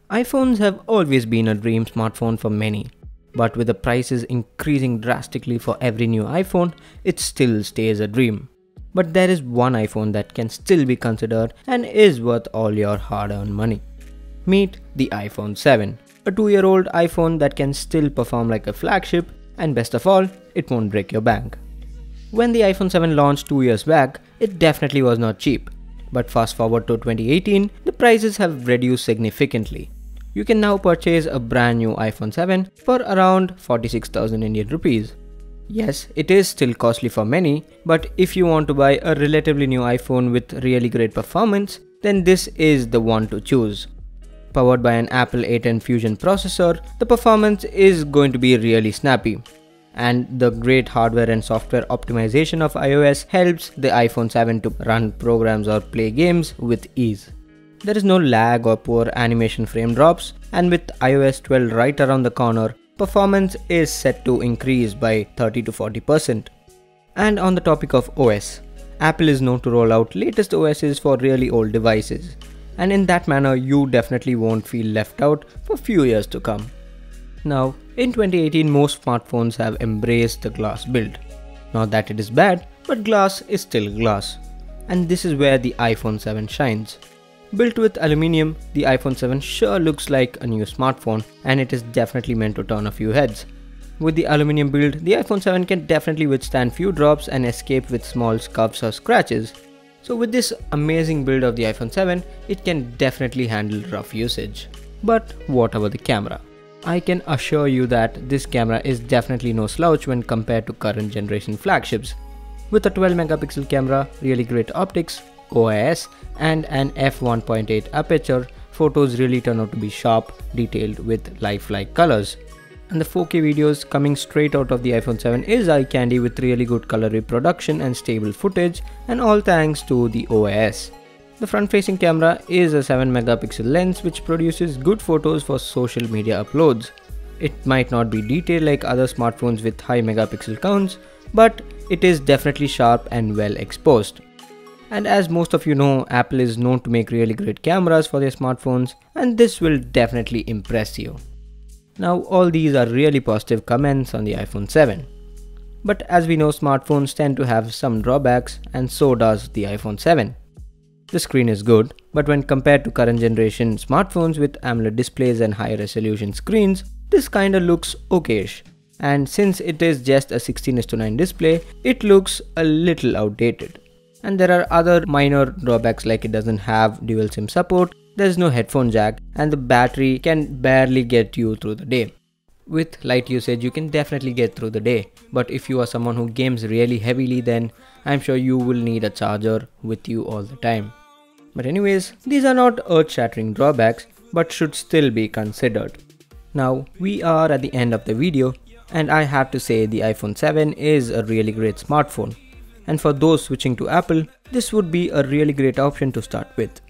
iPhones have always been a dream smartphone for many, but with the prices increasing drastically for every new iPhone, it still stays a dream. But there is one iPhone that can still be considered and is worth all your hard-earned money. Meet the iPhone 7, a 2-year-old iPhone that can still perform like a flagship, and best of all, it won't break your bank. When the iPhone 7 launched 2 years back, it definitely was not cheap. But fast forward to 2018, the prices have reduced significantly. You can now purchase a brand new iPhone 7 for around 46,000 Indian rupees. Yes, it is still costly for many, but if you want to buy a relatively new iPhone with really great performance, then this is the one to choose. Powered by an Apple A10 Fusion processor, the performance is going to be really snappy. And the great hardware and software optimization of iOS helps the iPhone 7 to run programs or play games with ease. There is no lag or poor animation frame drops, and with iOS 12 right around the corner, performance is set to increase by 30 to 40%. And on the topic of OS, Apple is known to roll out latest OSs for really old devices, and in that manner you definitely won't feel left out for few years to come. Now, in 2018 most smartphones have embraced the glass build. Not that it is bad, but glass is still glass. And this is where the iPhone 7 shines. Built with aluminium, the iPhone 7 sure looks like a new smartphone, and it is definitely meant to turn a few heads. With the aluminium build, the iPhone 7 can definitely withstand few drops and escape with small scuffs or scratches. So with this amazing build of the iPhone 7, it can definitely handle rough usage. But what about the camera? I can assure you that this camera is definitely no slouch when compared to current generation flagships. With a 12 megapixel camera, really great optics, OIS and an f1.8 aperture, photos really turn out to be sharp, detailed with lifelike colors. And the 4K videos coming straight out of the iPhone 7 is eye candy with really good color reproduction and stable footage, and all thanks to the OIS. The front-facing camera is a 7 megapixel lens which produces good photos for social media uploads. It might not be detailed like other smartphones with high megapixel counts, but it is definitely sharp and well exposed. And as most of you know, Apple is known to make really great cameras for their smartphones, and this will definitely impress you. Now all these are really positive comments on the iPhone 7. But as we know, smartphones tend to have some drawbacks, and so does the iPhone 7. The screen is good, but when compared to current generation smartphones with AMOLED displays and high resolution screens, this kinda looks okayish. And since it is just a 16:9 display, it looks a little outdated. And there are other minor drawbacks like it doesn't have dual SIM support, there's no headphone jack, and the battery can barely get you through the day. With light usage you can definitely get through the day, but if you are someone who games really heavily, then I'm sure you will need a charger with you all the time. But anyways, these are not earth-shattering drawbacks, but should still be considered. Now we are at the end of the video, and I have to say the iPhone 7 is a really great smartphone. And for those switching to Apple, this would be a really great option to start with.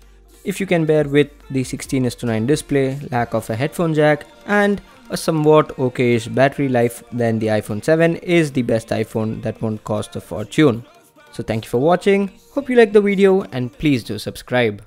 If you can bear with the 16:9 display, lack of a headphone jack, and a somewhat okayish battery life, then the iPhone 7 is the best iPhone that won't cost a fortune. So thank you for watching, hope you liked the video, and please do subscribe.